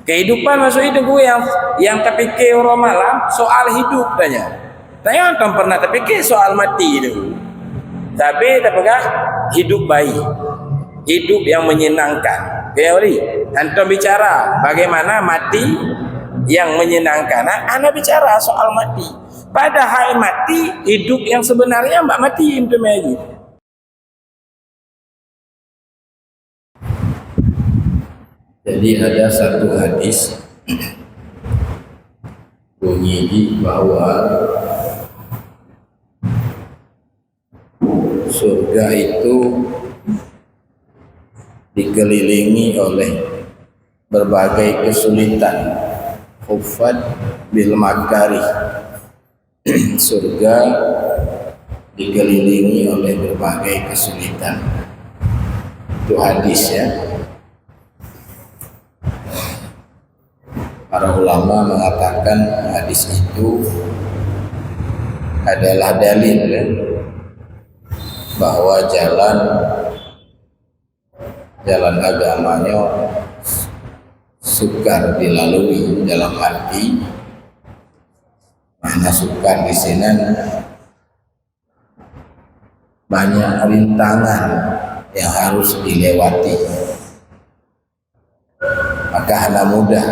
Kehidupan masuk hidup gue yang terpikir orang malam soal hidup tanya. Tanya antum pernah terpikir soal mati itu. Tapi apakah hidup baik, hidup yang menyenangkan. Kayak oli, antum bicara bagaimana mati yang menyenangkan. Anda bicara soal mati. Padahal mati hidup yang sebenarnya mbak mati itu lagi. Jadi ada satu hadis bunyi bahwa surga itu dikelilingi oleh berbagai kesulitan, huffat bil makarih. Surga dikelilingi oleh berbagai kesulitan. Itu hadis ya. Para ulama mengatakan hadis itu adalah dalil ya, bahwa jalan agamanya sukar dilalui, dalam arti mana sukar di sini banyak rintangan yang harus dilewati. Maka anak mudah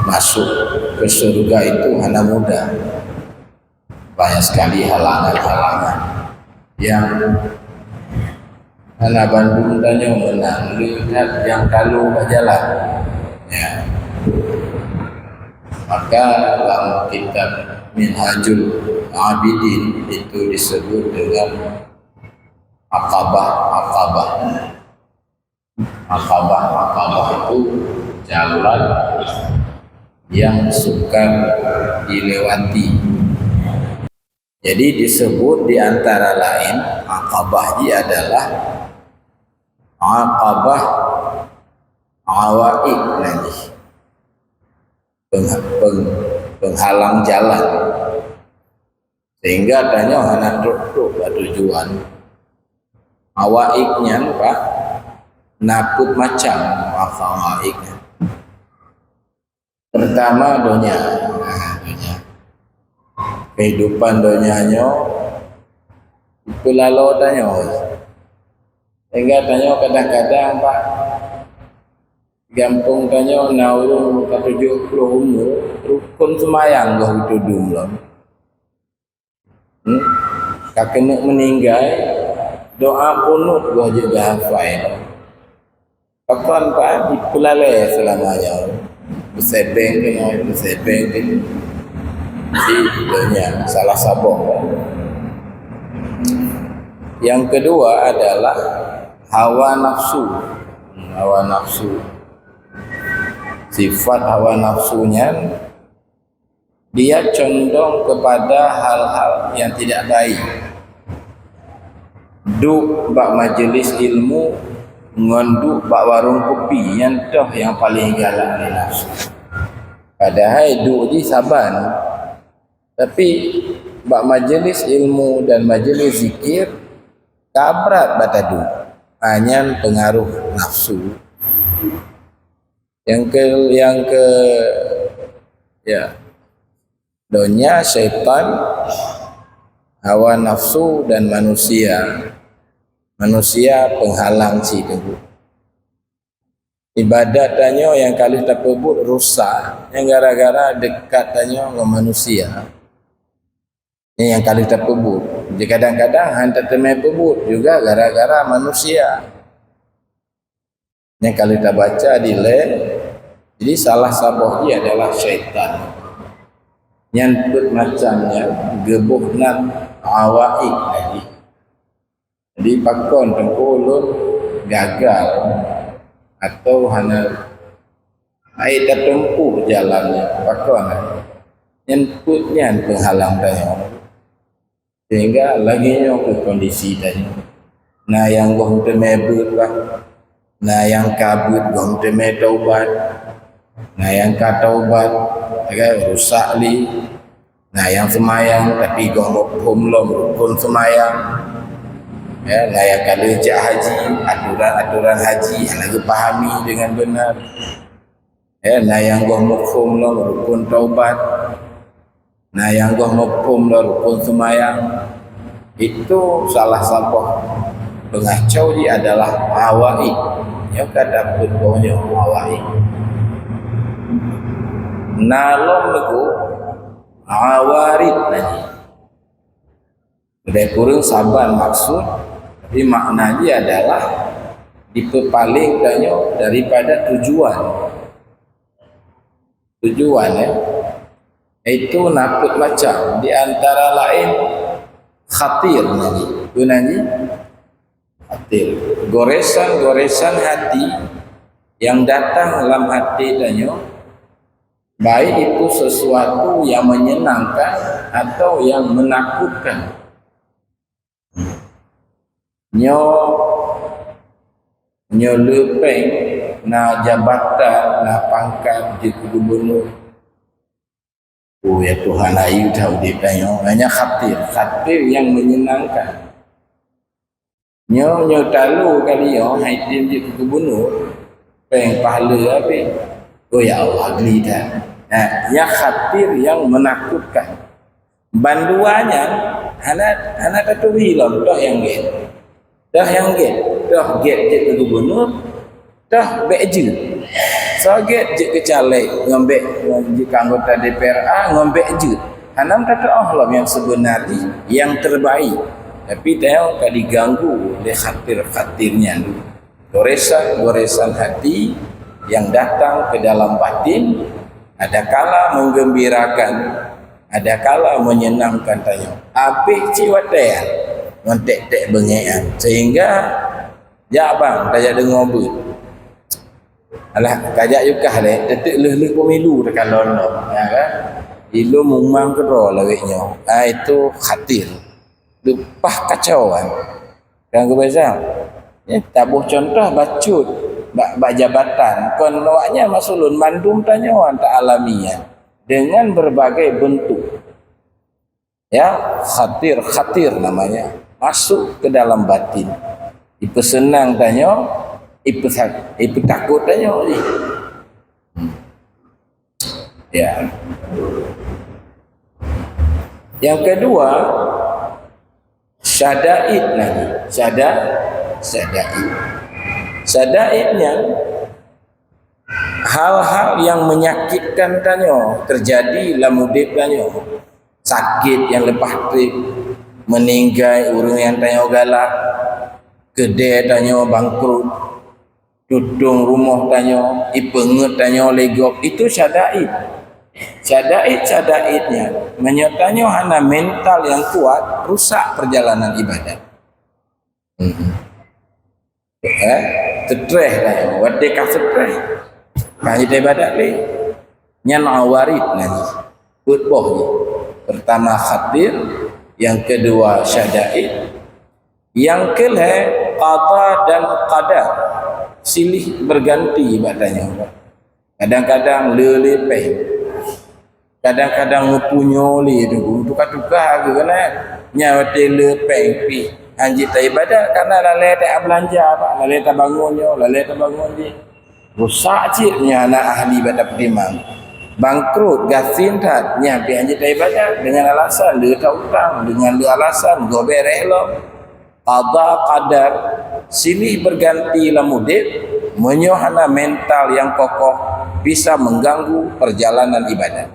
masuk ke surga itu anak mudah. Banyak sekali halangan-halangan yang anak Bandung tanya menang lihat yang kalau berjalan ya. Maka dalam kitab Minhajul Abidin itu disebut dengan Aqabah itu jalan yang sukar dilewati. Jadi disebut di antara lain Aqabah adalah Aqabah awaik nanti penghalang jalan, sehingga adanya anak truk tujuan awaiknya Pak nakut macam awaik. Pertama dunia kehidupan dunianya itu lalu tanya sehingga tanya kadang-kadang Pak gampang tanya nauru ke 70 umur rukun semayang gak itu dulu kakek meninggal doa kunut gua juga hafal kapan Pak dipulale selamanya bersebeng di dunia salah sabong. Yang kedua adalah hawa nafsu. Sifat hawa nafsunya dia condong kepada hal-hal yang tidak baik. Duk bak majelis ilmu, ngonduk bak warung kopi yang toh yang paling galak ni nafsu. Padahal duk di saban, tapi bak majelis ilmu dan majelis zikir kabrat batadu hanya pengaruh nafsu. Yang ke ya dunia syaitan, hawa nafsu dan manusia penghalang si itu. Ibadat tanya yang kali terpebut rusak yang gara-gara dekat tanya dengan manusia. Ini yang kali terpebut. Jadi kadang-kadang hantar temai pebut juga gara-gara manusia. Yang kali kita baca di jadi salah satu dia adalah syaitan. Nyantut macamnya gebuhnan awaik lagi. Jadi pakon tengkulun gagal atau hanya air tertempuh jalannya pakon nyantutnya penghalang tanya sehingga laginya ke kondisi tanya. Nah yang gua untuk mebut lah Nah yang kabut gom teme taubat. Nah yang ka taubat agak rusak li. Nah yang semayang tapi gom hukum lo rukun semayang. Ya, nah yang kada cak haji, aturan-aturan haji yang lagi pahami dengan benar. Ya, nah yang gom hukum lo rukun taubat. Nah yang gom hukum lo rukun semayang. Itu salah satu pengacau dia adalah awai. Yang kada pun punya awai. Nalom lagu awarid lagi. Sudah kurang sabar maksud, tapi makna dia adalah dipepaling danyo daripada tujuan. Tujuan ya. Itu nakut macam di antara lain khatir lagi. Gunanya khatir. Goresan-goresan hati yang datang dalam hati danyo, baik itu sesuatu yang menyenangkan atau yang menakutkan. Nyo lepeng na jabatan na pangkat di gubernur. Oh ya Tuhan ayu tahu dia tanya, hanya khatir yang menyenangkan. Nyo talu kali yo haitim di gubernur, peng pahala apa? Oh ya Allah geli dah. Nah, ya khatir yang menakutkan. Banduannya hana katuhi lah dah yang get. Dah yang get je ke gubernur, dah beje. So get je ke caleg ngambek je anggota DPRA ngambek je. Hanam kata Allah yang sebenarnya yang terbaik. Tapi dia kali diganggu oleh khatir-khatirnya. Goresan-goresan hati yang datang ke dalam batin, ada kala menggembirakan, ada kala menyenangkan tanya. Apik ciwataya, ngontek-tek bengean. Sehingga ya bang, kajak dengar but. Alah, kajak yukah le, tetek leh-leh pemilu dekat lono, ya kan? Ilu mumang kedua lawiknya. Itu khatir. Lupah kacauan. Dan kebiasaan. Ya, tabuh contoh bacut. Bak jabatan kon awaknya masulun mandum tanyawan tak alamiah dengan berbagai bentuk ya khatir namanya masuk ke dalam batin ipu senang tanya ipu takut tanya ya yang kedua syada'id lagi Sadaibnya hal-hal yang menyakitkan tanyo terjadi dalam hidup tanyo, sakit yang lepas trip, meninggal urang yang tanyo galak, kedai tanyo bangkrut, tudung rumah tanyo, ipenget tanyo legok, itu syadaib. Syadaidnya menyertanyo hana mental yang kuat rusak perjalanan ibadat. Stres lah, wadai kah stres. Kahit ibadat ni, nyan awarid lagi. Putboh ni. Pertama khatir, yang kedua syadaid, yang kelima qada dan qadar. Silih berganti badannya. Kadang-kadang lelepeh, kadang-kadang ngepunyoli tu tukar-tukar ke kan? Nyawa lelepeh pi. Anjit tak ibadat karena lalai tak belanja apa, lalai tak bangun je. Rusak cipnya anak ahli ibadat pedimang. Bangkrut gasin tak nyampe anjit tak ibadat dengan alasan dia tak hutang, dengan dia alasan go bereh lo. Qada qadar silih berganti lamudib menyohana mental yang kokoh bisa mengganggu perjalanan ibadat.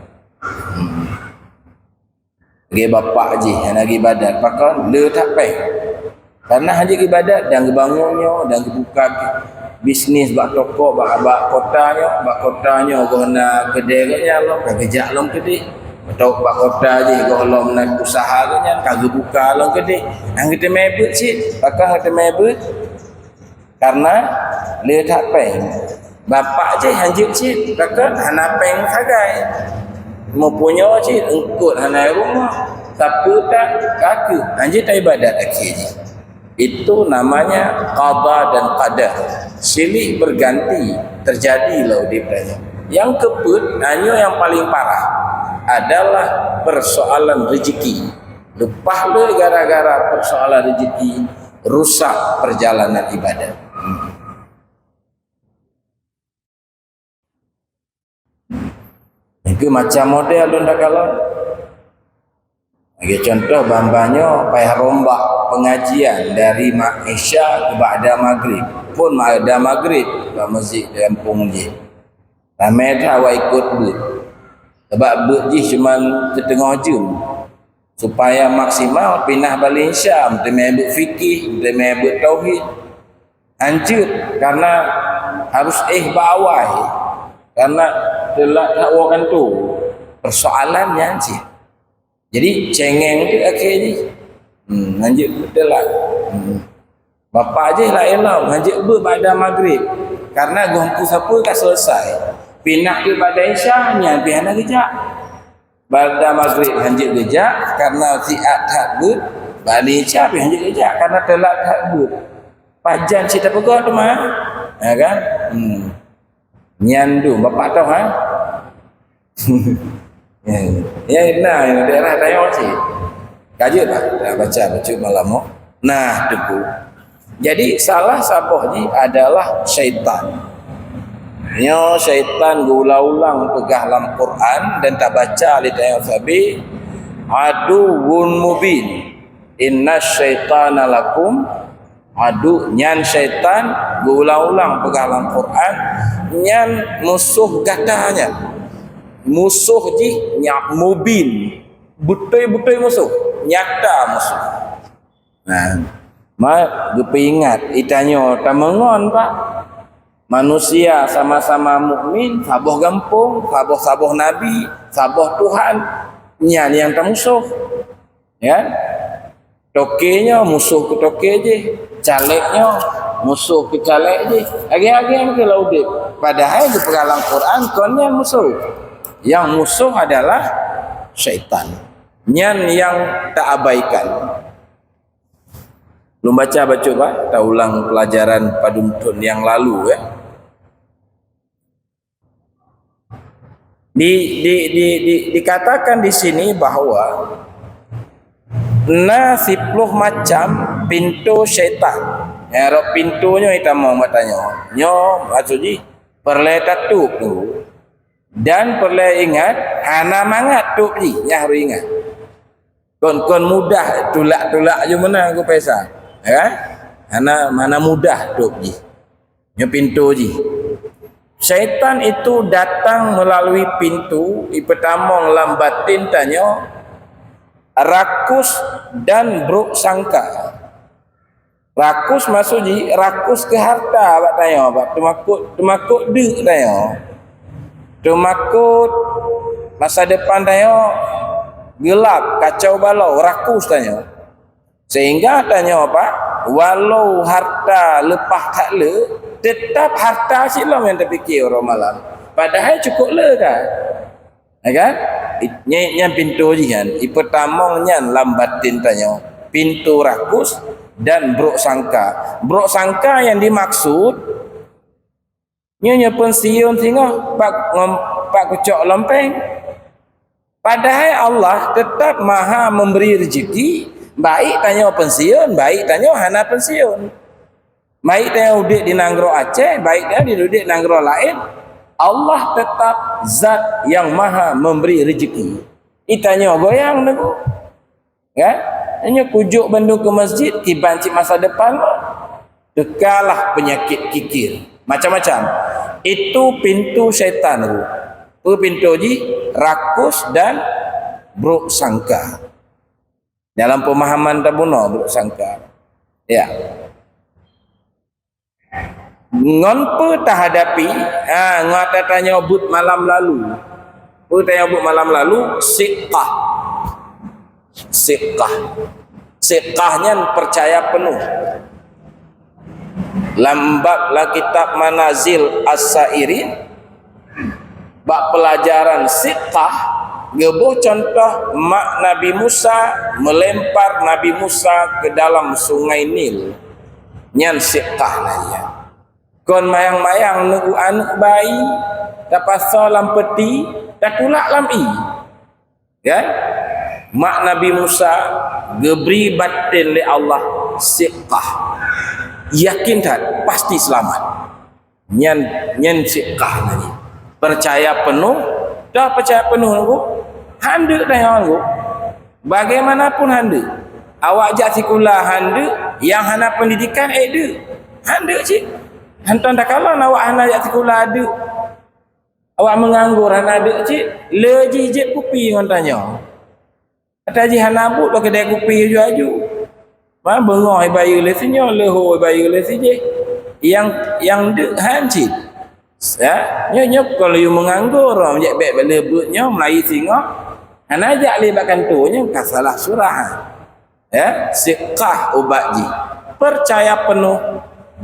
Dia bapak je yang lagi ibadat pakon dia tak pay. Karena hanya ibadat dan bangunnya dan buka bisnis bak toko bak kotanya guna kedainya lo kagejak long kedai atau bak kota je golong nak usaha nya kagak buka long kedai hang kita mebet sih pakang kita mebet karena dia tak pay. Bapak je hanjik sih pakon hana peng sagai mau punya sih engkut hana rumah tapi tak kaki hanjik tak ibadat akhirnya. Itu namanya qada dan qadar. Silih berganti terjadi lah di banyak. Yang keput hanya yang paling parah adalah persoalan rezeki. Lepas le gara-gara persoalan rezeki rusak perjalanan ibadah. Itu macam model dah kalau. Bagi contoh bambanya payah rombak pengajian dari Isya ke ba'da maghrib. Pun ba'da maghrib ke masjid di kampung je. Ramai dah awak ikut but. Sebab but je cuma setengah jam. Supaya maksimal pindah balik Isya, mesti but fikih, mesti but tauhid. Hancur karena harus bawah. Karena telah dakwakan tu persoalannya sih. Jadi cengeng tu akhir ni. Lanjut betul lah. Bapa je lah elau lanjut pada maghrib. Karena gongku siapa kan selesai. Pindah ke pada Isya nya piana kejap. Pada maghrib lanjut kejap karena siat takbut. Balik Isya lanjut kejap karena telat takbut. Pajan cerita pegawai tu mah. Ya kan? Nyandu bapa tahu ha? Ya nah daerah Tayong sih. Kaji lah baca malam. Nah tu. Jadi salah sapoh ni adalah syaitan. Nyo syaitan ulang-ulang pegah dalam Quran dan tak baca li Tayong sabi aduun mubin. Inna syaitana lakum adu nyan syaitan berulang-ulang pegah dalam Quran nyan musuh katanya musuh ji nyak mubin betul-betul musuh nyata musuh. Nah mak ingat itanyo tamangon pak manusia sama-sama mukmin saboh gampung saboh nabi saboh Tuhan nyan yang musuh ya tokenya musuh ke toke je calegnya musuh ke caleg je agi-agi ke laudip padahal di pengalaman Quran konnya musuh yang musuh adalah syaitan nyan yang tak abaikan. Belum baca pak tak ulang pelajaran paduntun yang lalu ya. Dikatakan di sini bahwa 10 macam pintu syaitan. Ya, pintunya kita mau bertanya. Nyo maksudnya perlu tutup tu. Dan perlu ingat hana mangat tu ji, ya harus ingat. Kon mudah tulak je mana aku pesa. Ya. Hana mudah tu ji. Nyo pintu ji. Syaitan itu datang melalui pintu, pertama lambatin tanya rakus dan buruk sangka. Rakus maksudnya rakus ke harta abak tanya abak tumakut duit tanya. Tumakut masa depan tanya gelap kacau balau rakus tanya. Sehingga tanya apa? Walau harta lepah tak le, tetap harta silam yang terfikir orang malam. Padahal cukup le kan? Ya kan? Yang pintu je kan. Pertama nyan lambatin tanya. Pintu rakus dan buruk sangka. Buruk sangka yang dimaksud nyonya pensiun tengok pak kucok lempeng. Padahal Allah tetap maha memberi rezeki. Baik tanya pensiun, baik tanya hana pensiun. Baik tanya udik di Nanggro Aceh, baik tanya di udik Nanggro lain. Allah tetap zat yang maha memberi rezeki. Itanya goyang nego. Ya? Hanya kujuk bandung ke masjid, kibancik masa depan. Dekalah penyakit kikir. Macam-macam. Itu pintu syaitan tu. Itu pintu ji rakus dan buruk sangka. Dalam pemahaman tabuno buruk sangka. Ya. Ngonpo tak hadapi ngata tanya but malam lalu. Tanya but malam lalu siqah. Siqahnya percaya penuh. Lambat la kitab Manazil As-Sairin bab pelajaran siqah Gebuh contoh mak Nabi Musa melempar Nabi Musa ke dalam sungai Nil. Nyan siqah naya. Kon mayang-mayang nunggu anak bayi dapat salam peti dah tulak lam i. Ya? Mak Nabi Musa geberi batin li Allah siqah. Yakin tak pasti selamat. Nyan siqah nanya. Percaya penuh, dah percaya penuh nunggu. Handa dah yang nunggu. Bagaimanapun handa. Awak jak sekolah handa, yang hana pendidikan ada. Handa cik. Hantuan tak kalah awak hana jak sekolah ada. Awak menganggur hana ada cik. Leji je kupi orang tanya. Kata ji hana but lo kedai kupi aju-aju. Ma bengah bayu le sinyo, leho bayu le sije. Yang dek hancit. Ya, nyo kalau you menganggur orang jak baik bela beutnya Melayu singa. Hana jak libatkan tu nya kasalah surah. Ya, siqah ubat ji. Percaya penuh.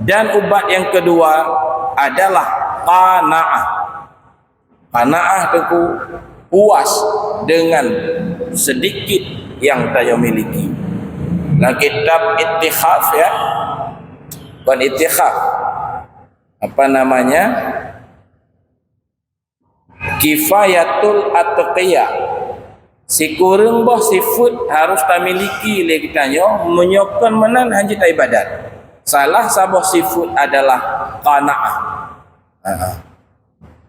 Dan ubat yang kedua adalah qanaah. Qanaah itu puas dengan sedikit yang saya miliki. Dalam kitab Ittikhaf ya. Bukan Ittikhaf. Apa namanya? Kifayatul Atqiyah. Si kurang bah sifat harus tak miliki le kita nyo menyokon menan hanya ibadat. Salah sabah sifat adalah qanaah.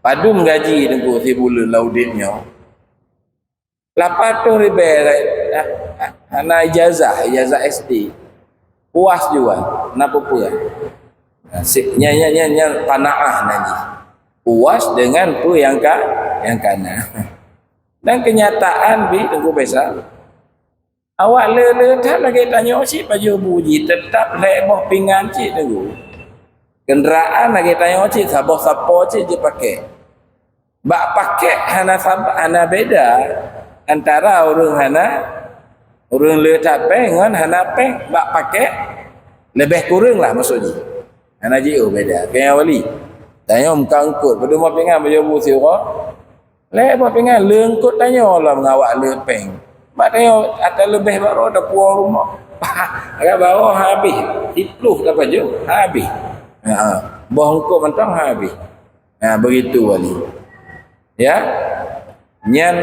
Padu menggaji nunggu si bulu lauditnya. Lapat tu ribe ana ijazah SD. Puas juga, napa pula. Nya qanaah nanti. Puas dengan tu yang kana. Dan kenyataan bi tunggu besar. Awak le tak lagi tanya cik baju buji tetap lebih pinggan cik tunggu. Kenderaan lagi tanya cik sabah cik je pakai. Bak pakai hana beda antara orang le tak peng dengan hana peng bak pakai lebih kurang lah maksudnya. Hana jauh beda. Kayak wali. Tanya muka angkut pada mau pinggan baju buji orang. Lek apa pengen lengkut tanya Allah mengawak lepeng. Mak tanya atas lebih baru ada puang rumah. Agak bawah habis. Itluh dah baju habis. Bongkok mentang habis. Begitu wali. Ya. Nyan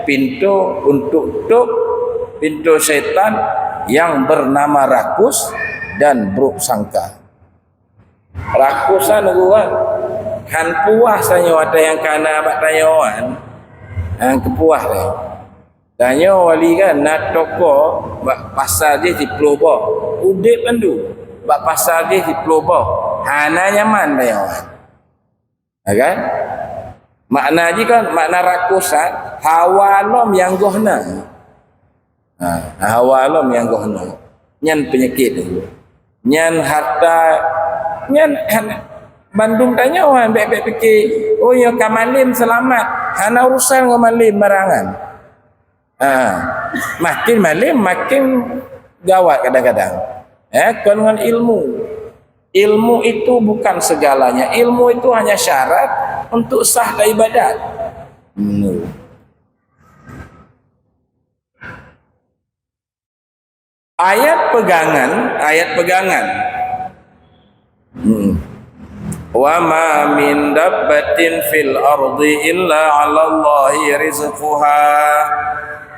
pintu untuk tutup pintu syaitan yang bernama rakus dan buruk sangka. Rakusan gua kan puas tanya ada yang kana abak tayawan. Kepuas dia. Tanya wali kan nak toko bak pasal dia di Plobo. Udip pandu. Bak pasal dia di Plobo. Hana nyaman tayawan. Kan? Makna ji kan makna rakusan hawalom yang gohna. Hawalom yang gohna. Nyan penyakit tu. Nyan harta nyan Bandung tanya orang baik-baik fikir, oh ya kamalim selamat. Hana urusan dengan malim barangan. Makin malim makin gawat kadang-kadang. Dengan ilmu. Ilmu itu bukan segalanya. Ilmu itu hanya syarat untuk sah dari ibadat. Ayat pegangan. Wa ma min dabbatin fil ardi illa 'ala Allahi rizquha.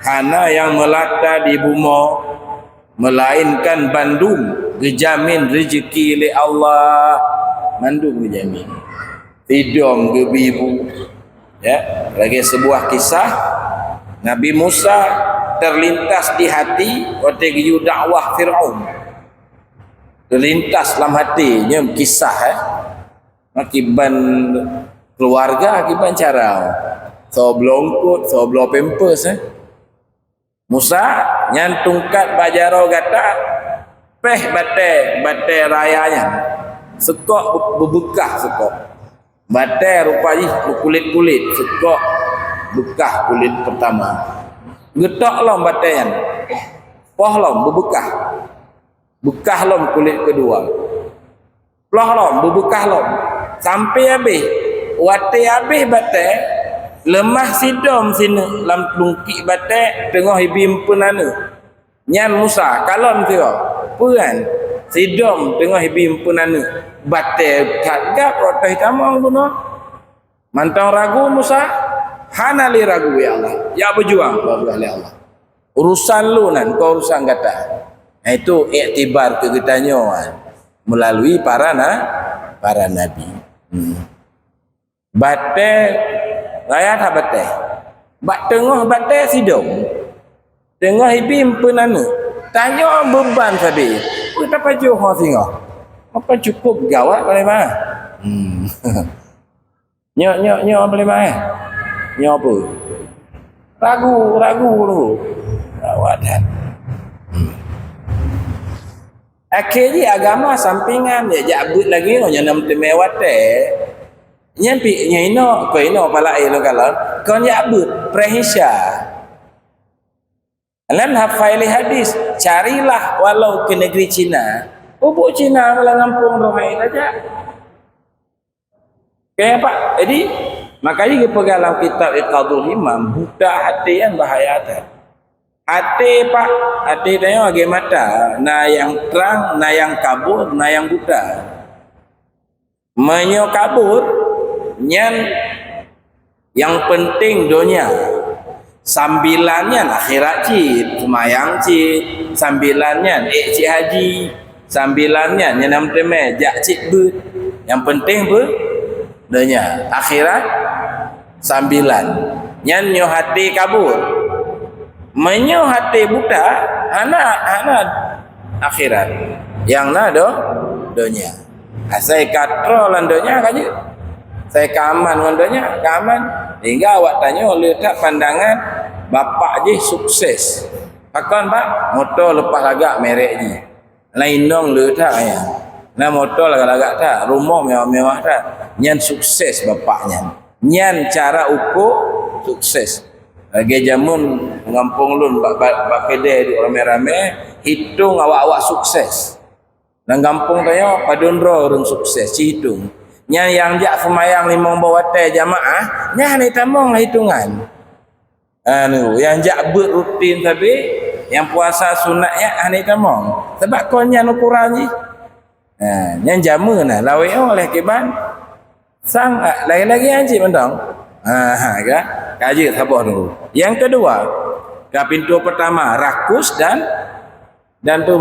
Hana yang melata di bumi melainkan bandung dijamin rezeki oleh Allah. Bandung dijamin. Tidom ke ibu. Ya, lagi sebuah kisah Nabi Musa terlintas di hati waktu giyu dakwah Firaun. Terlintas dalam hatinya kisah akiban keluarga akiban cara so blongkut so blow pampers Musa nyantungkat bajaro gata peh bate rayanya sekok berbekah sekok bate rupanya kulit sekok bekah kulit pertama getok lom batean poh lom bekah lom kulit kedua ploh lom berbekah lom sampai habis wate habis bate lemah sidom sini lam lungki batek tengah ibim penana nyan Musa kalon tio puan sidom tengah ibim penana batek kagak protes tamang kuno mantang ragu Musa hanali ragu ya Allah ya berjuang oleh Allah urusan lu nan kau urusan kata itu iktibar ke kitanya melalui para nabi batek rakyat batek bak tengah batek sidom tengah ibim penana tanya beban sabi kita paju ho singa apa cukup gawat boleh mah nyok boleh mah nyok apa ragu dulu gawat akhirnya agama sampingan ya jabut lagi no nyanam temewate nyampi nyaino ko ino pala ilo kalon kon jabut prehisya lan hafaili hadis carilah walau ke negeri Cina ubuk Cina malah ngampung rohai saja kayak Pak jadi makanya kita pegalam kitab Iqadul Imam buta hati yang bahaya hati Pak hati tanya bagi mata na yang terang na yang kabur na yang buta menyo kabur nyan yang penting dunia sambilannya akhirat cid semayang cid sambilannya cik haji sambilannya nyenam teme jak cid but yang penting ber dunia akhirat sambilan nyan nyo hati kabur menyo hati buta anak akhirat yang nado dunia asai katro lan dunia kaje saya keaman ngondonya keaman hingga awak tanya letak pandangan bapak je sukses akan Pak motor lepas lagak merek je lain dong letak ya nah motor lagak-lagak tak rumah mewah-mewah tak nyan sukses bapaknya nyan cara ukur sukses lagi jamun ngampung lun bak kedai di rame-rame hitung awak-awak sukses dan kampung tanya padundro orang sukses hitung nya yang jak semayang limong bawa teh jamaah nya ni tamong lah hitungan anu yang jak berutin tapi yang puasa sunatnya ni tamong sebab kau nya ukuran ni nya jamu nah lawe oleh kiban sang lain lagi anji mendong kan kaji sabar dulu yang kedua ke pintu pertama rakus dan tu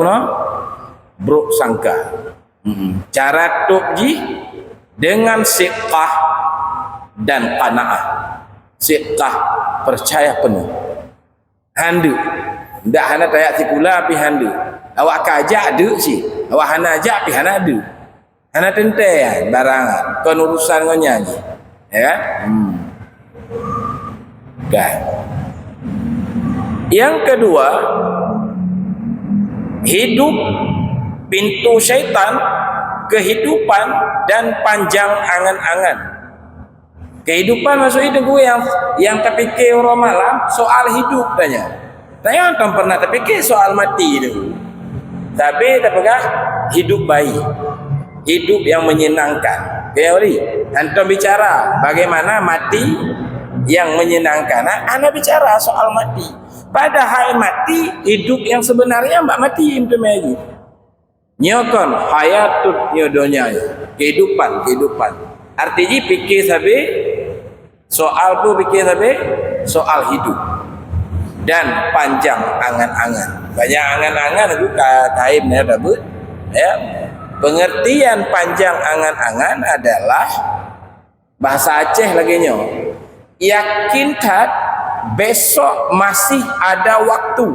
buruk sangka cara tuk ji dengan siqah dan qanaah siqah percaya penuh handu ndak hana tayak sikula pi handu awak kajak de si awak hana ajak pi hana de hana tente barangan kon urusan ngon nyanyi ya kan yang kedua hidup pintu syaitan kehidupan dan panjang angan-angan. Kehidupan maksudnya gue yang terpikir orang malam soal hidup tanya. Tanya antum pernah terpikir soal mati itu. Tapi terpegah hidup baik. Hidup yang menyenangkan. Teori. Antum bicara bagaimana mati yang menyenangkan. Anda bicara soal mati. Padahal mati hidup yang sebenarnya mbak mati itu lagi. Nyokon hayatut nyodonya kehidupan artinya pikir sabe soal tu pikir sabe soal hidup dan panjang angan-angan banyak angan-angan itu kaim ya dabut ya pengertian panjang angan-angan adalah bahasa Aceh lagi nyo yakin tak besok masih ada waktu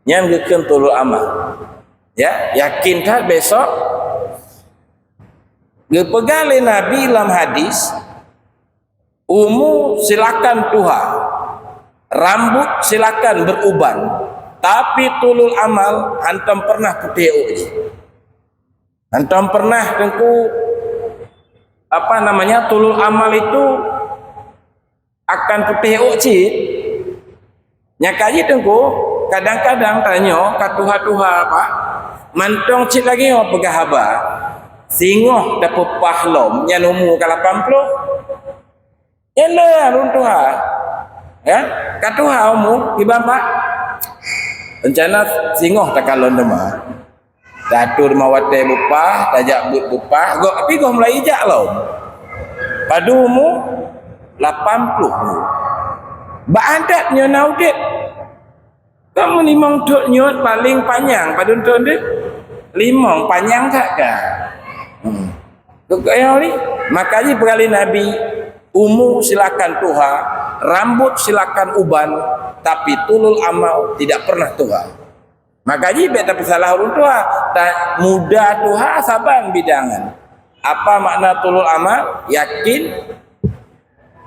yang geken tulul amal ya yakin tak besok gepegang oleh Nabi dalam hadis silakan tuha rambut silakan beruban tapi tulul amal antum pernah putih uji antum pernah tengku tulul amal itu akan putih uji nyakaji tengku kadang-kadang tanya katuha-tuha apa mantong cik lagi yang pegah haba singoh dapat pahlom yang umur ke 80 Yalah runtuha. Ya, katuha umum di bapak. Rencana singoh takalon dema. Datur mawate bupah, tajak bupah, tapi gua mulai ijak lo. Padumu 80. Ba adat nyo naudit. Kamu limong duk nyot paling panjang padun tu dek. Limong panjang tak kan? Kaya ni, makanya berkali Nabi umur silakan tuha, rambut silakan uban, tapi tulul amal tidak pernah tuha. Makanya bet tapi salah urun tuha, muda tuha saban bidangan. Apa makna tulul amal? Yakin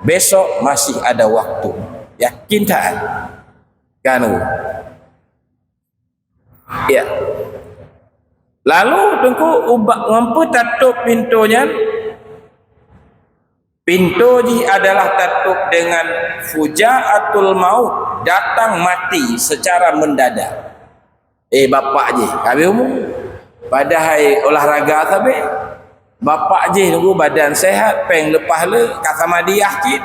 besok masih ada waktu. Yakin tak? Kanu. Ya. Lalu tengku ubak mampu tutup pintunya. Pintu ji adalah tutup dengan fujaatul maut, datang mati secara mendadak. Bapak ji, habis umum. Padahal olahraga sabe. Bapak ji tunggu badan sehat, peng lepas le kasamadiah cit.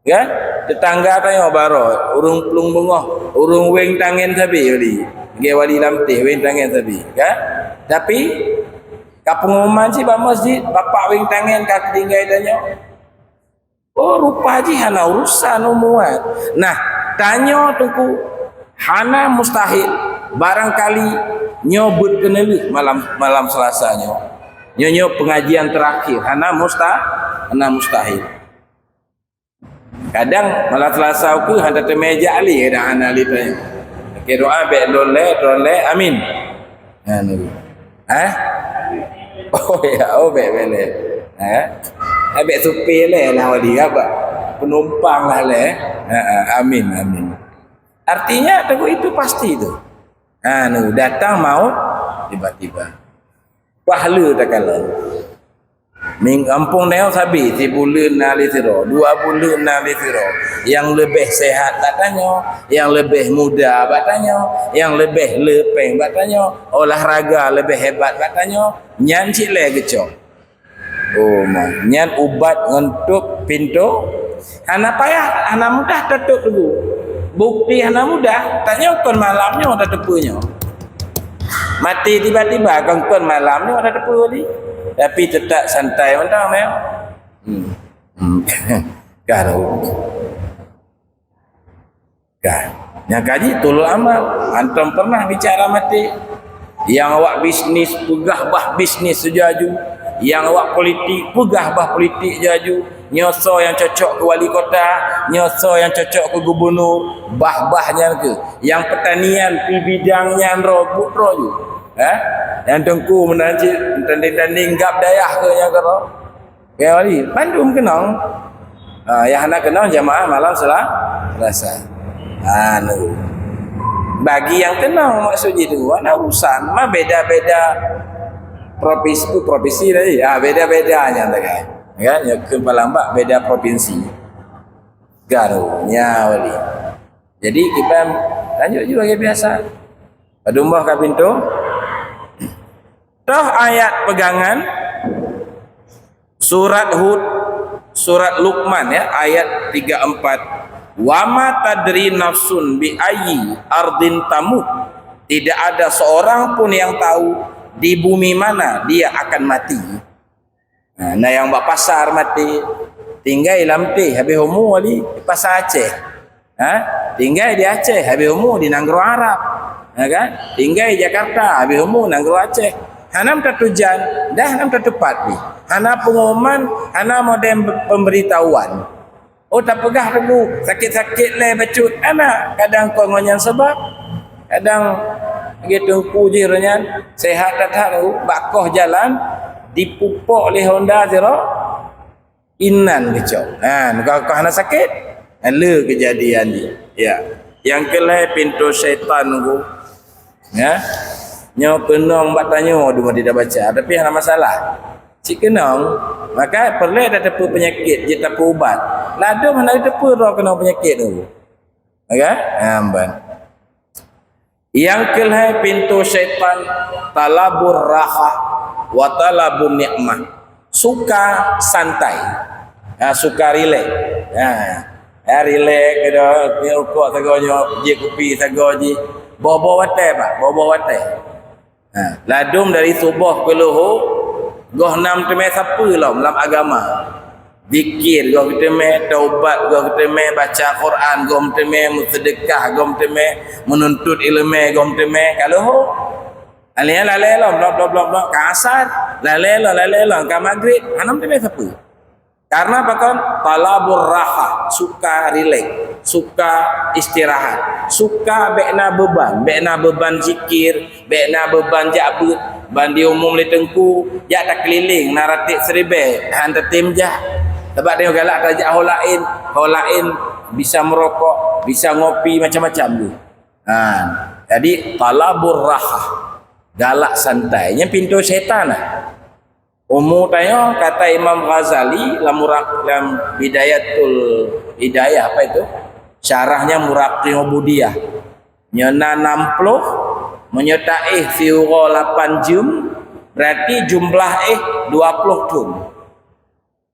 Kan? Tetangga tanya baro, urung pelung bengah, urung weng tangan sabe wali. Ge wali lamtih weng tangan sabe, kan? Tapi kapengumuman si ba masjid, bapak weng tangan kaki tinggal tanya. Oh, rupa ji hana urusan umuan. Nah, tanya tungku hana mustahil. Barangkali nyobut kenali malam Selasanya. Nyo pengajian terakhir hana mustahil. Kadang malam Selasa aku handa meja ali dah hana ali tanya. Ke doa be dole amin. Anu. Oh ya, be bele. Abe supir le lah wali apa? Penumpang lah le. Amin. Artinya teguh itu pasti itu. Anu datang maut tiba-tiba. Pahala tak kalah. Ampung neo sabi 3 bulan nali siro, 2 bulan nali siro. Yang lebih sehat tak tanya, yang lebih muda tak tanya, yang lebih lepeng tak tanya, olahraga lebih hebat tak tanya, nyan cik le gecok. Oh mah, nyan ubat ngentuk pintu. Hana payah, hana mudah tutup dulu. Bukti hana mudah, tanya kon malamnya ada tepunya. Mati tiba-tiba kon malamnya ada tepu tadi. Tapi tetap santai mentang meh. Karo. Kan. Yang kaji tulul amal. Antum pernah bicara mati? Yang awak bisnis pegah bah bisnis sejaju. Yang awak politik pegah bah politik jaju. Nyoso yang cocok ke wali kota, nyoso yang cocok ke gubernur, bah-bahnya ke. Yang pertanian pi bidangnya robot roju. Yang tengku menanding gap dayah ke yang kero. Ya wali, Bandung kenang. Yang hendak kenang jamaah malam Selasa. Anu. Bagi yang kenang maksudnya itu ada urusan, mah beda-beda provinsi tadi. Beda-bedanya tak kan. Kan ya ke Palembang beda provinsi. Garunya wali. Jadi kita lanjut juga kayak biasa. Padumbah ka pintu. Toh ayat pegangan surat Hud, surat Luqman ya, ayat 34. Wa ma tadri nafsun bi ayyi ardin tamut. Tidak ada seorang pun yang tahu di bumi mana dia akan mati. Nah yang buat pasar mati, tinggal lamtih habis umur di pasar Aceh. Tinggal di Aceh habis umur di Nanggro Arab. Kan? Tinggal di Jakarta habis umur Nanggro Aceh. Hana tak tujuan, dah hana tak tepat ni. Hana pengumuman, hana model pemberitahuan. Oh tak pegah dulu, sakit-sakit le bacut. Anak kadang kau ngonyan sebab, kadang gitu puji renyan sehat tak tahu, bakoh jalan dipupuk oleh Honda Zero inan kecok. Kau hana sakit, le kejadian ni. Ya, yang kelai pintu syaitan tu, ya. Nyo kenong buat tanya dia tidak baca tapi ada masalah. Cik kenong maka perlu ada tepu penyakit je tepu ubat. Lado mana ada tepu roh kena penyakit tu. Okey? Amban. Yang kelai pintu syaitan talabur rahah wa talabun nikmah. Suka santai. Suka relax. Relax ke dah, ni rokok sagonya, je kopi sagoji. Bawa-bawa watai pak, bawa-bawa watai. Ladum dari subuh ke luhur, goh 6 temai siapa lah dalam agama. Zikir goh kita mai, taubat goh kita mai, baca Quran goh kita mai, sedekah goh kita mai, menuntut ilmu goh kita mai. Kalau ho alih lalai lah, blok ke asar, lalai lah, ke maghrib, 6 temai siapa? Karena apa kan? Talabur raha, suka relax, suka istirahat, suka bekna beban zikir, bekna beban jabut, bandi umum le tengku, ya tak keliling naratik seribe, hantar tim jah. Sebab dia galak tajak hal lain bisa merokok, bisa ngopi macam-macam tu. Jadi talabur raha, galak santainya pintu syaitan lah. Umur tanya kata Imam Ghazali dalam Hidayah apa itu? Syarahnya Muraqqi'ul Ubudiyah. Nyana 60 menyertai fiura 8 jum berarti jumlah 20 tun.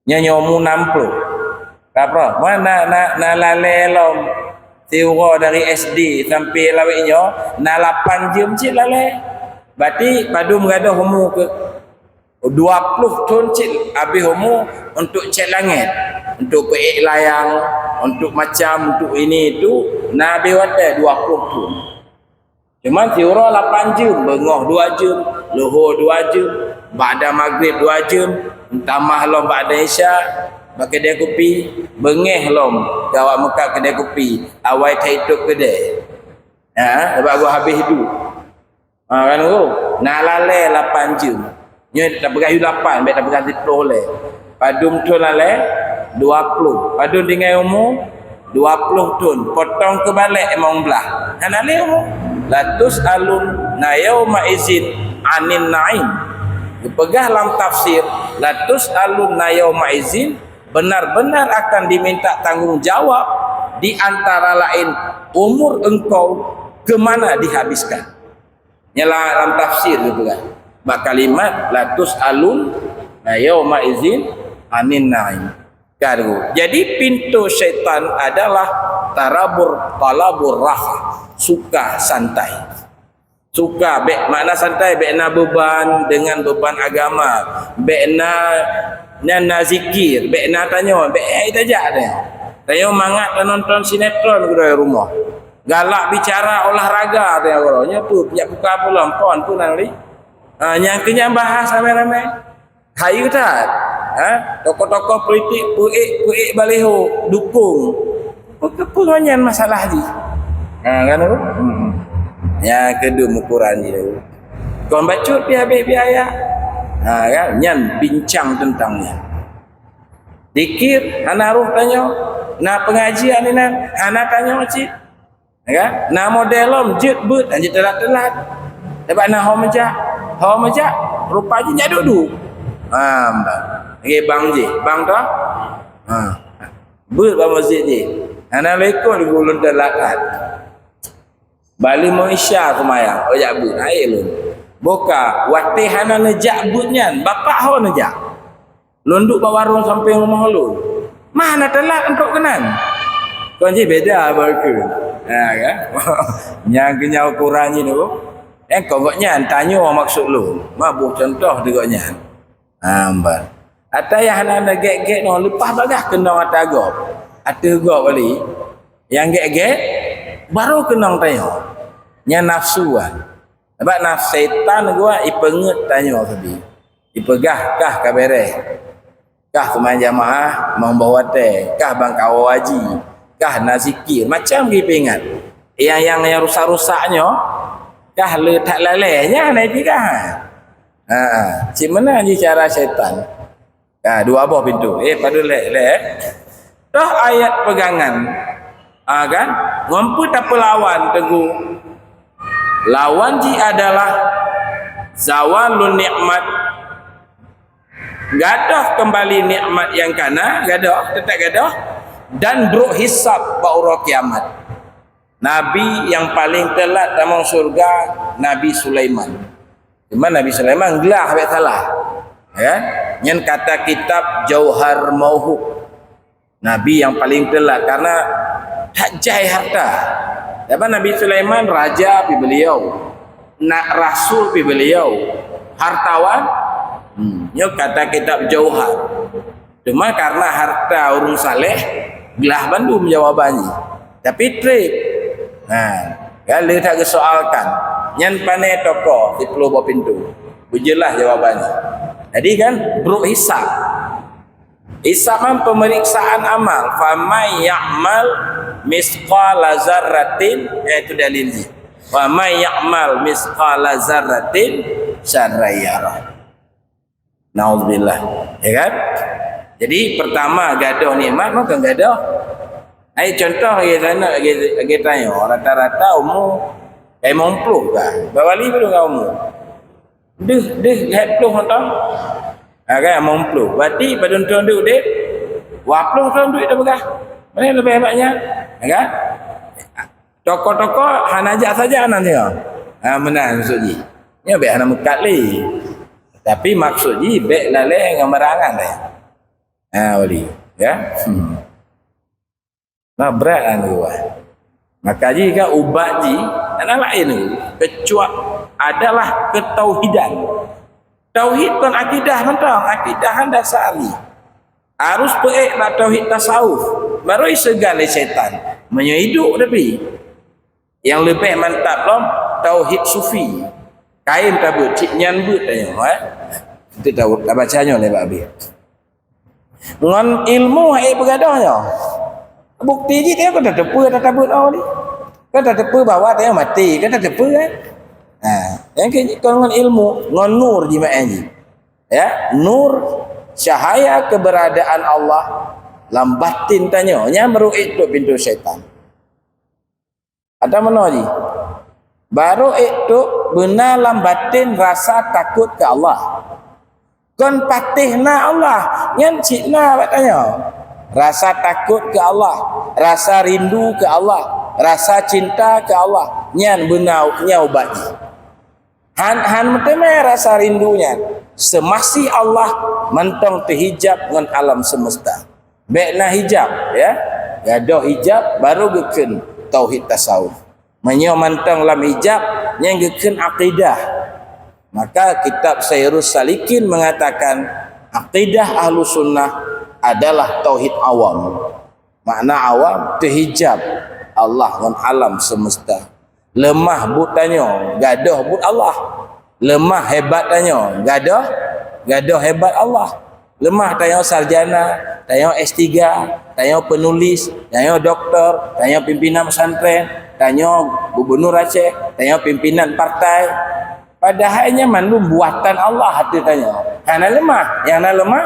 Nyomu 60. Apa? Mana na lalelom fiura dari SD sampai lawiknya na 8 jum cik lale. Berarti padu mengadah umur ke 20 ton cik habis umur untuk cek langit, untuk peik layang, untuk macam untuk ini itu nabi wate 20 ton. Cuma tiura 8 jam, bengah 2 jam, luhur 2 jam, ba'da maghrib 2 jam, tambah lom ba'da isya, kedai kopi, bengeh lom gawat Mekah kedai kopi, awai kaituk kedai. Sebab gua habis hidup. Kan gua, nak lalai 8 jam. Nya tak berayu 8, baik tak berganti 10 le. Padum tu lale 20. Padum dengan umur 20 tun. Potong ke balik emang belah. Kan ale umur. Latus alun na yauma izin anin naim. Dipegah dalam tafsir, latus alun na yauma izin, benar-benar akan diminta tanggungjawab di antara lain umur engkau ke mana dihabiskan. Nyala dalam tafsir gitu kan. Kalimat latus alun yauma izin anin naim. Jadi pintu syaitan adalah talabur raha, suka santai. Suka makna santai, bekna beban dengan beban agama, bekna zikir, bekna tanya, tajak dia. Tanya mangat nonton sinetron ke rumah. Galak bicara olahraga dia orangnya tu, punya buka pulang pon tu nanti. Yang kenyang bahas ramai-ramai. Hayu tak? Tokoh-tokoh politik puik baliho dukung. Kepungan masalah ni. Kan tu? Yang kedua ukuran dia. Kau baca habis biaya. Kan nyan bincang tentangnya. Dikir ana ruh tanya, na pengajian ni nan, ana tanya macam kan? Na modelom jet but anjit telat-telat. Dapat na hau majak rupanya nya duduk. Bang je, bang dah. But ba masjid je. Ana lekon di gulun telakat. Bali mau isya semaya, ojak but air lun. Boka wate hana nejak butnya, bapak ho nejak. Lunduk ba warung samping rumah lu. Mana telat untuk kenan? Kau je beda berke. Kan? Yang kena ukuran ni tu. Kau goknya tanya maksud lu. Mabuk contoh degoknya. Amban. Ata yang hana gek-gek no lepas bagah kena atagop. Ata gop balik. Yang gek-gek baru kena tanya. Nya nafsuan. Sebab nafsu setan gua ipenget tanya tadi. Ipegah kah kabere? Kah teman jamaah membawa teh, kah bang kawa waji, kah nazikir, macam gitu ingat. Yang rusak-rusaknya kah le tak lalainya naik kah? Macam mana je cara syaitan? Dua buah pintu. Pada le. Dah ayat pegangan. Kan? Mampu tak pelawan teguh. Lawan ji adalah zawalun nikmat. Gadah kembali nikmat yang kana, gadah, tetap gadah. Dan bro hisab baura kiamat. Nabi yang paling telat dalam surga, Nabi Sulaiman. Cuma Nabi Sulaiman gelah habis salah. Ya? Yang kata kitab Jauhar Mauhub. Nabi yang paling telat karena tak jai harta. Dapat Nabi Sulaiman raja pi beliau, nak rasul pi beliau, hartawan. Nyo kata kitab Jauhar. Cuma karena harta urung saleh, belah bandum jawabannya. Tapi trik. Kalau tak kesoalkan, nyan pandai toko di Pulau Bawah Pintu. Bujelah jawabannya. Jadi kan bro hisab. Hisab pemeriksaan amal. Famay ya'mal misqala zarratin, itu dalilnya. Famay ya'mal misqala zarratin syarran yarah. Naudzubillah. Ya kan? Jadi pertama gaduh nikmat maka gaduh. Contoh kita tanya rata-rata umur 50 kan. Bawali belum kau umur. Deh 70 tahun. Kan 50. Berarti pada tahun tu dek 20 tahun duit dah begah. Mana lebih hebatnya? Kan? Toko-toko hanajak saja nanti. Menang maksudnya. Nya baik hana mekat li. Tapi maksudnya baik lalai dengan merangan dah. Wali, ya. Nah berat kan tu. Maka jika ubat ji, ada lain tu. Kecuali adalah ketauhidan. Tauhid kan akidah mentang, akidah dasari. Harus peek nak tauhid tasawuf. Baru segan setan. Menyhidup tapi yang lebih mantap lom tauhid sufi. Kain tabut cik nyan but tanya. Kita tahu tak bacanya oleh Pak Abi. Ngan ilmu hai bergadahnya. Bukti je dia kata tepu tak tabut awak ni. Kata tepu bawa dia mati, kata tepu kan. Yang ke kalau dengan ilmu, dengan nur di mak ni. Ya, nur cahaya keberadaan Allah lam batin tanya, nya meruik tu pintu syaitan. Ada mana ji? Baru itu benar lam batin rasa takut ke Allah. Kon patihna Allah, nyan cina katanya. Rasa takut ke Allah, rasa rindu ke Allah, rasa cinta ke Allah, nyan benar ubatnya. Han meteme rasa rindunya. Semasi Allah mentong terhijab dengan alam semesta. Baikna hijab ya. Gadoh hijab baru geken tauhid tasawuf. Menyo mentong lam hijab yang geken akidah. Maka kitab Sayrus Salikin mengatakan akidah ahlu sunnah adalah tauhid awam. Makna awam terhijab Allah dan alam semesta. Lemah but tanya, gadoh but Allah. Lemah hebat tanya, gadoh hebat Allah. Lemah tanya sarjana, tanya S3, tanya penulis, tanya doktor, tanya pimpinan pesantren, tanya gubernur Aceh, tanya pimpinan partai. Padahalnya mandu buatan Allah hati tanya. Hana lemah, yang na lemah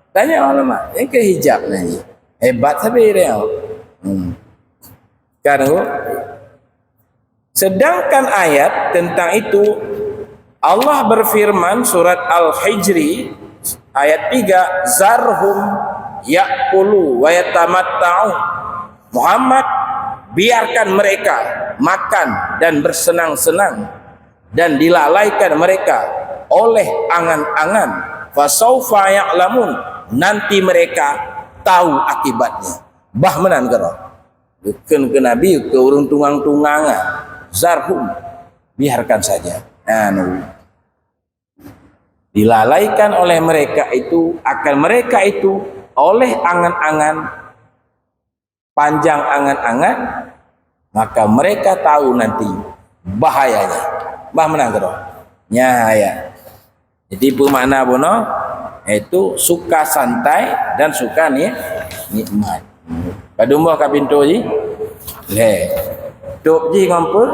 tanya orang lemah. Yang ke hijab ni. Hebat sabi dia. Kan sedangkan ayat tentang itu Allah berfirman surat Al-Hijri ayat 3, zarhum ya'kulu wa yatamatta'u. Muhammad, biarkan mereka makan dan bersenang-senang dan dilalaikan mereka oleh angan-angan. Fasaufa ya'lamun, nanti mereka tahu akibatnya. Bah menan karo. Bukan ke Nabi ke urung tungang-tungangan. Zarhum, biarkan saja. Dilalaikan oleh mereka itu, akan mereka itu oleh angan-angan, panjang angan-angan, maka mereka tahu nanti bahayanya. Bah menang karo. Nya ya. Jadi bermakna bono itu suka santai dan suka nikmat. Padumbah ka pintu ji. Le. Tok ji ngampur,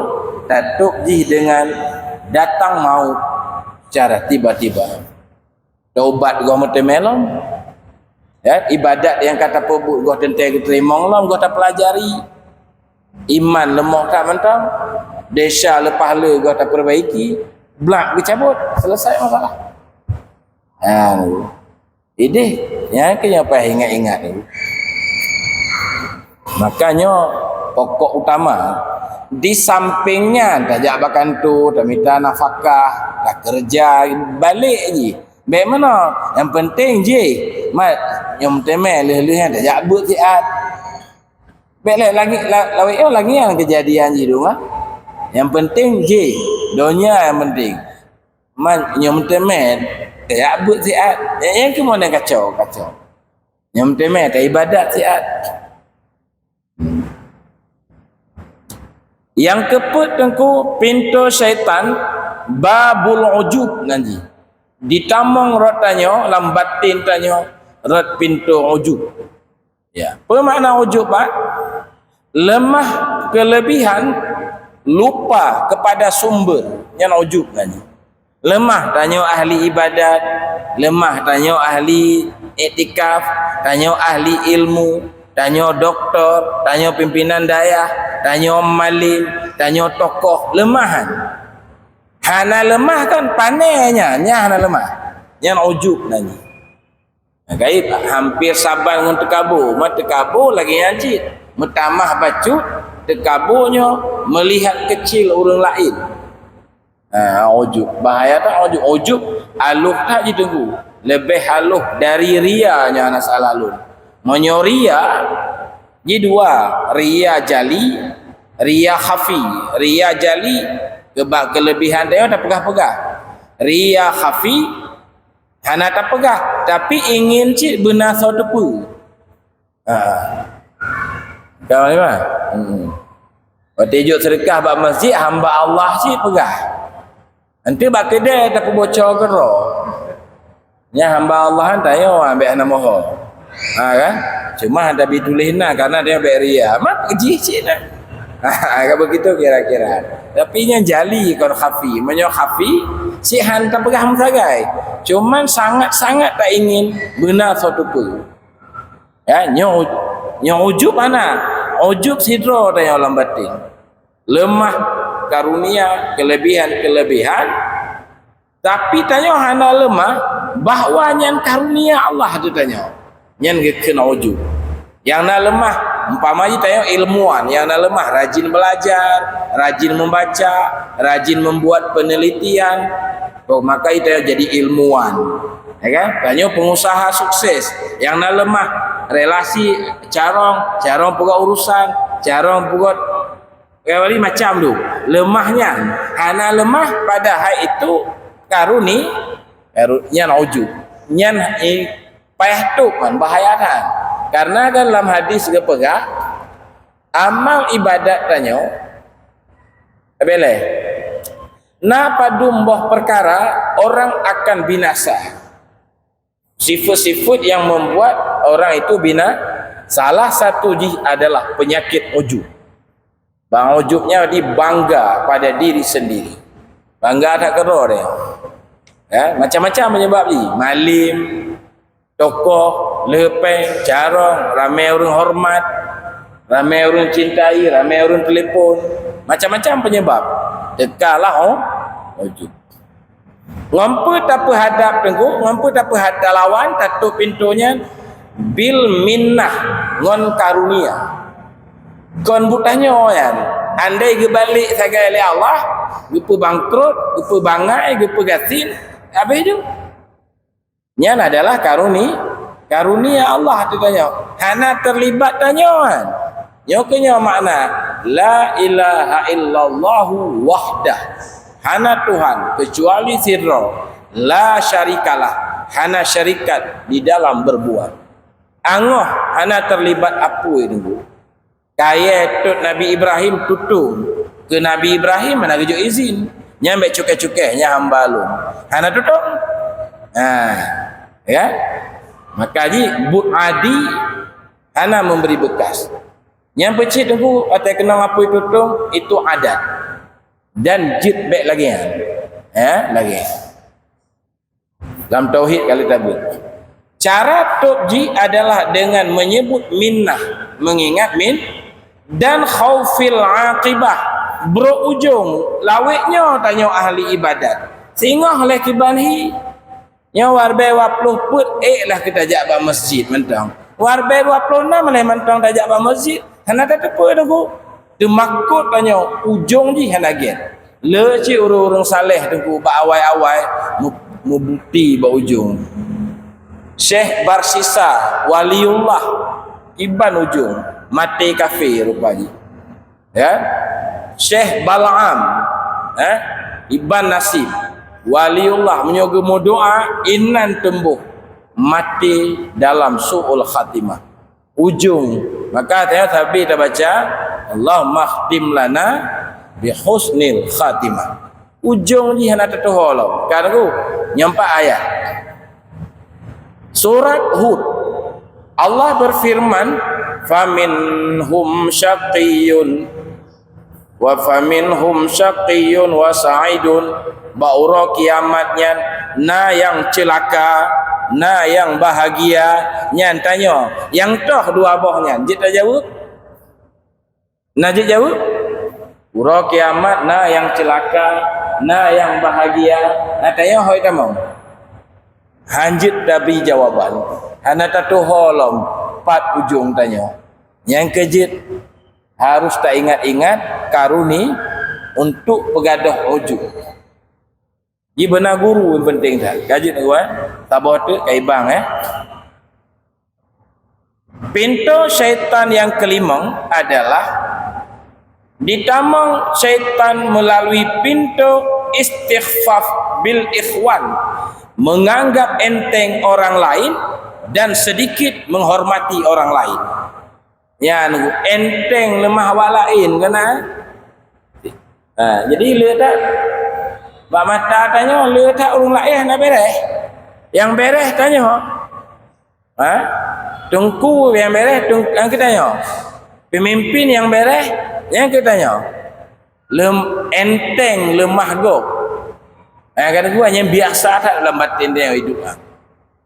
tak tok ji dengan datang maut secara tiba-tiba. Taubat gua mete melom. Ya, ibadat yang kata pebut gua tentai terima lom gua tak pelajari. Iman lemah tak mentang. Desa lepas le gua tak perbaiki, blak dicabut, selesai masalah. Ini yang kena apa ingat-ingat ni. Makanya pokok utama di sampingnya tajak bakan tu, tak minta nafkah, tak kerja, balik je. Baik mana? Yang penting je, nyom temel leh-leh dah jabut siat. Belek lagi lagi yang kejadian je tu ah. Yang penting je dunia yang penting. Man nyom temel dah jabut siat. Yang ke mana kacau. Nyom temel tak ibadat siat. Yang keput tengku pintu syaitan babul ujub nanti. Ditamong rot tanyo lam batin tanyo rot pintu ujub. Ya, apa makna ujub Pak? Lemah kelebihan, lupa kepada sumber. Yang ujub nanti. Lemah tanyo ahli ibadat, lemah tanyo ahli iktikaf, tanyo ahli ilmu, tanyo doktor, tanyo pimpinan dayah, tanyo malim, tanyo tokoh, lemahan. Hana lemah kan panenya, hana lemah. Yang ujub nanti. Gaib hampir sabar dengan tekabur, tekabur lagi ngaji. Metamah bacut, tekaburnya melihat kecil orang lain. Ujub. Bahaya tak ujub? Ujub aluh tak je tunggu. Lebih aluh dari rianya anas alalun. Monyo ria ji dua, ria jali, ria khafi. Ria jali kelebihan dia tak pegah-pegah. Ria khafi hana tak pegah tapi ingin cik benar so tepu. Kau ni mah. Waktu juk sedekah bak masjid hamba Allah cik pegah. Nanti bak kedai tak bocor gero. Nya hamba Allah tanya ambil anak moho. Kan? Cuma ada ditulis nah karena dia beria. Mak keji cik nak. Kalau begitu kira-kira. Tapi yang jali kon khafi, menyo khafi si han tak pegah mengsagai. Cuman sangat-sangat tak ingin benar suatu pun. Ya, nyo ujub mana? Ujub sidro tanya dalam batin. Lemah karunia, kelebihan. Tapi tanya hana lemah bahwa nyan karunia Allah tu tanya. Nyan kena ujub. Yang nak lemah umpamanya tanya ilmuwan, yang nak lemah rajin belajar, rajin membaca, rajin membuat penelitian, maka itu jadi ilmuwan. Ya kan? Tanya pengusaha sukses, yang nak lemah relasi carong buat urusan, carong buat kali macam tu. Lemahnya, hana lemah pada hal itu karuni nyan ujub. Nyan payah tu kan bahaya kan. Karena dalam hadis kepegah amal ibadat tanyo boleh na padumboh perkara orang akan binasa. Sifat-sifat yang membuat orang itu salah satu adalah penyakit ujub. Bang ujubnya dibangga pada diri sendiri. Bangga tak kero dia. Ya, macam-macam penyebab ni. Malim, tokoh, lepeng, carong, ramai orang hormat, ramai orang cintai, ramai orang telefon, macam-macam penyebab. Dekalah ujub. Ngompu tak hadap tengku, ngompu tak hadap lawan, tutup pintunya bil minnah ngon karunia. Kon butanya kan. Andai gebalik sagai oleh Allah, gupu bangkrut, gupu bangai, gupu gasin, apa itu? Yang adalah karunia Allah tu tanya. Hana terlibat tanyawan. Nyoknya makna la ilaha illallahu wahdah. Hana Tuhan kecuali sirro. La syarikalah. Hana syarikat di dalam berbuat. Angoh hana terlibat apa itu. Kaya tut Nabi Ibrahim tutung ke Nabi Ibrahim mana kejuk izin. Nyambek cukai-cukainya hamba lu. Hana tutung. Ya. Maka ji but adi hana memberi bekas. Yang pecik tunggu atau kenal apa itu tutung itu adat. Dan jid baik lagi lagi. Dalam tauhid kali tabut. Cara tubji adalah dengan menyebut minnah, mengingat dan khaufil aqibah, berujung lawiknya tanya ahli ibadat. Sehingga oleh kibanhi nya warbe 20 put lah kita jak ba masjid mentang. Warbe 26 leh mentang tajak ba masjid. Hana tak tepu tu. Demakut tanya ujung ji hana gen. Le ci urang saleh tu ba awai-awai mu bukti ba ujung. Syekh Barsisa waliullah iban ujung mati kafir rupanya. Ya. Syekh Bal'am iban nasib waliullah menyogomo doa inan tembuh mati dalam su'ul khatimah ujung. Maka tadi kita baca Allahumma khtim lana bi husnil khatimah ujung ni hendak tertolong kan aku nyampak ayat surat Hud. Allah berfirman faminhum syaqiyyun wa faminhum syaqiyyun wa sa'idun. Baura kiamatnya na yang celaka na yang bahagia nyan tanya yang toh dua bohnya jit jawab najib jawab ura kiamat na yang celaka na yang bahagia na tanya hoi tamau hanjit dabi jawaban hana tatu holom pat ujung tanya yang kejit harus tak ingat-ingat karuni untuk pegadah ujung. Ji benar guru yang penting tak. Kajit tuan, tabah tu kai bang Pintu syaitan yang kelima adalah ditamang syaitan melalui pintu istighfaf bil ikhwan, menganggap enteng orang lain dan sedikit menghormati orang lain. Ya, enteng lemah awak lain kena. Jadi lihat tak bak mata tanya lihat tak orang lain nak beres. Yang beres tanya. Tungku yang beres yang kita tanya. Pemimpin yang beres yang kita tanya. Enteng lemah gok. Kata gua yang biasa tak dalam batin dia hidup.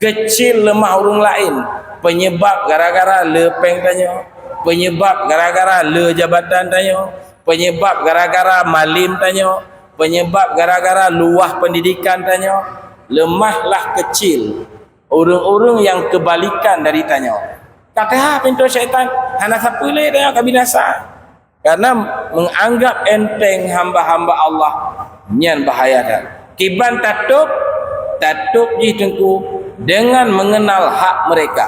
Kecil lemah orang lain. Penyebab gara-gara lepeng tanya. Penyebab gara-gara le jabatan tanya. Penyebab gara-gara malim tanya. Penyebab gara-gara luah pendidikan tanya. Lemahlah kecil orang-orang yang kebalikan dari tanya. Kata pintu syaitan hana siapa le tanya ke binasa. Karena menganggap enteng hamba-hamba Allah nyan bahaya dah. Kiban tatup ji tengku dengan mengenal hak mereka.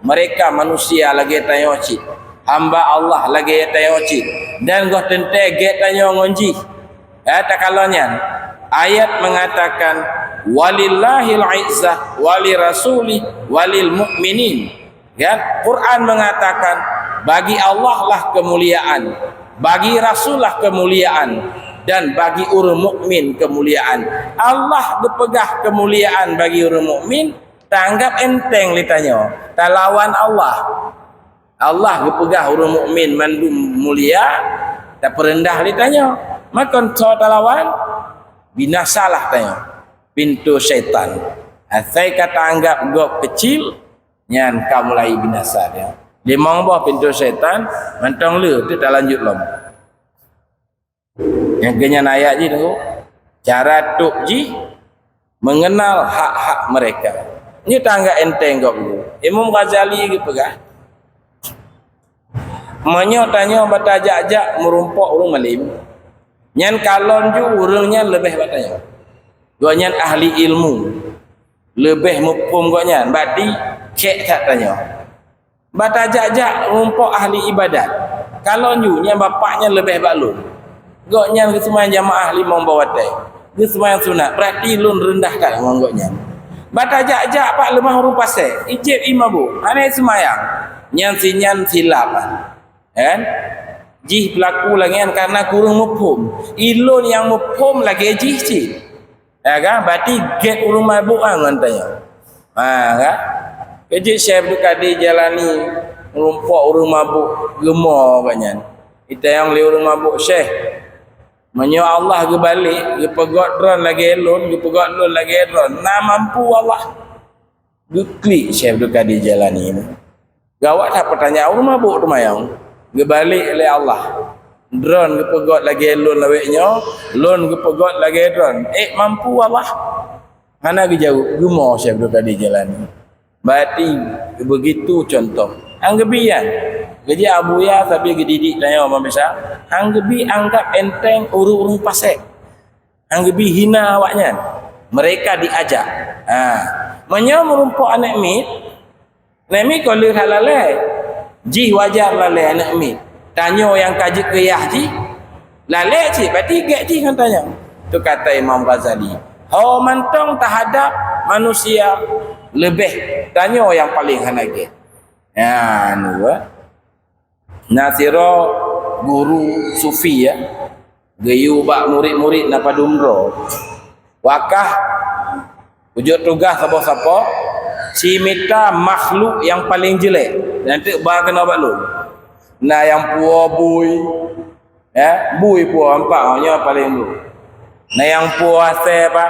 Mereka manusia lagi tanya cik. Hamba Allah lagi tanya cik. Dan goh tente get tanya ngonji. Tak kalonnya ayat mengatakan walillahil izzah wali rasuli walil mu'minin. Ya, Quran mengatakan bagi Allah lah kemuliaan, bagi Rasul lah kemuliaan, dan bagi orang mukmin kemuliaan. Allah berpegah kemuliaan bagi orang mukmin, tanggap enteng ditanya. Tak lawan Allah. Allah berpegah orang mukmin mandu mulia, tak perendah ditanya. Maka tak lawan binasalah tanya. Pintu syaitan. Saya kata anggap gop kecil, nyan kau mulai binasa dia. Limang buah pintu syaitan, mantong le tu tak lanjut lom. Yang kenyan ayat je tu, cara tuk ji mengenal hak-hak mereka. Ini tangga enteng gop dulu. Imam Ghazali ke pegah. Menyo tanya bata ajak-ajak merumpok orang malim. Nyan kalon ju orangnya lebih batanya. Gonya ahli ilmu. Lebih mupum gonya. Berarti cek tak tanya. Bata ajak-ajak merumpok ahli ibadat. Kalon ju nya bapaknya lebih balun. Gonya kesemayang jamaah lima bawatai. Kesemayang sunat. Berarti lun rendah tak ngogoknya. Bata ajak-ajak pak lemah orang pasai. Ijib imabu. Aneh semayang. Nyan sinyan silap. Kan? Jih pelaku lagi karena kurang mufhum. Ilun yang mufhum lagi jih cik. Ya kan? Berarti get urung mabuk kan tanya. Kan? Kejik Syekh Abdul Qadir jalani merumpok urung mabuk gemar banyak. Kita yang li urung mabuk Syekh. Menyo Allah ke balik, ke pegot dron lagi elon, ke pegot lon lagi dron. Nah mampu Allah. Klik Syekh Abdul Qadir jalani ini. Gawat tak pertanyaan urung mabuk tu mayang. Gebalik oleh Allah. Drone kepegot lagi lon laweknya, lon kepegot lagi drone. Mampu Allah. Mana ke jauh? Gemar Syekh Abdul Qadir jalan. Berarti begitu contoh. Anggebian. Gaji Abu Ya tapi gedidik tanya orang besar. Anggebi anggap enteng urung-urung pasek. Anggebi hina awaknya. Mereka diajak. Menyo merumpuk anak mit. Anak mit kalau halalai. Ji wajar lalai anak mit. Tanya yang kaji kiyah ji. Lalai ji, berarti gak ji kan tanya. Tu kata Imam Ghazali. Hawa mantong terhadap manusia lebih tanya yang paling hanagih. Ya, nuwa. Nasiro guru sufi ya. Gayu bak murid-murid napa dumro. Wakah wujud tugas siapa-siapa si minta makhluk yang paling jelek. Nanti bah kena balun. Nah yang puah bui. Ya, bui puah ampaknya paling dulu. Nah yang puah apa?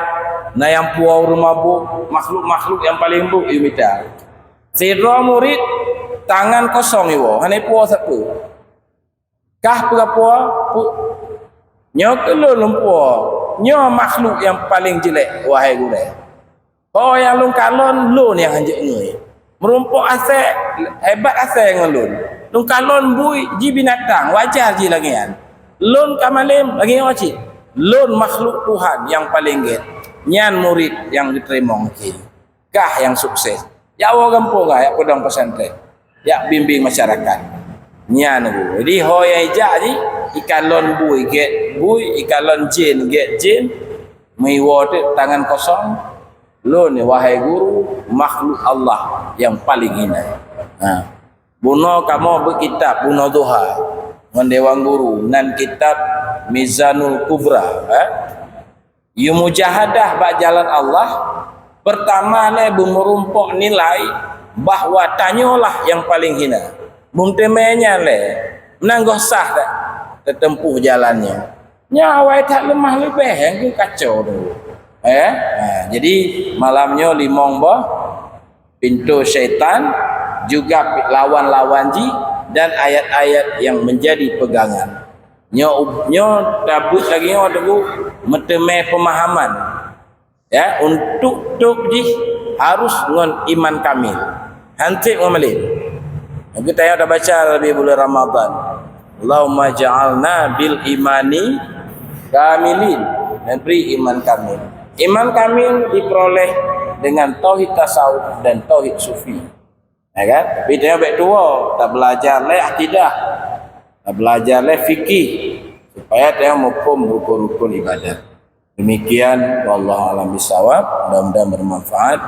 Nah yang puah rumah bu, makhluk-makhluk yang paling bu you minta. Sidra murid tangan kosong iwo, hanya puah satu. Kah puah nyo kelon lumpur nyo makhluk yang paling jelek wahai guru. Oh yang lun kalon lun yang hanjek ngai merumpuk asek hebat asek ngelun lun kalon bui ji binatang wajar ji lagi kan lun kamalim lagi wajib lun makhluk Tuhan yang paling get nyan murid yang diterima mungkin kah yang sukses ya awak kampung ya pedang pesantren ya bimbing masyarakat nyan bu jadi hoya jadi ikalon bui get bui ikalon jin get jin miwode tangan kosong lo ni wahai guru makhluk Allah yang paling hina buno kamu berkitab buno duha mendewang guru nan kitab Mizanul Kubra you mujahadah bak jalan Allah pertama le merumpuk nilai bahwa tanyolah yang paling hina bumtemenya le menanggoh sah tak tertempuh jalannya nyawa tak lemah lebih yang kacau tu jadi malamnya limong bah pintu syaitan juga lawan-lawan ji dan ayat-ayat yang menjadi pegangan nyo tabut lagi nyo tu meteme pemahaman ya untuk ji harus ngon iman kamil hantik ngamalin kita yang dah baca lebih bulan Ramadan Allahumma ja'alna bil imani kamilin dan beri iman kamil. Iman kamil diperoleh dengan tauhid tasawuf dan tauhid sufi. Ya kan? Tapi dia baik tua, tak belajar le akidah. Tak belajar le fikih supaya dia menghukum rukun-rukun ibadat. Demikian wallahu a'lam bishawab, mudah-mudahan bermanfaat.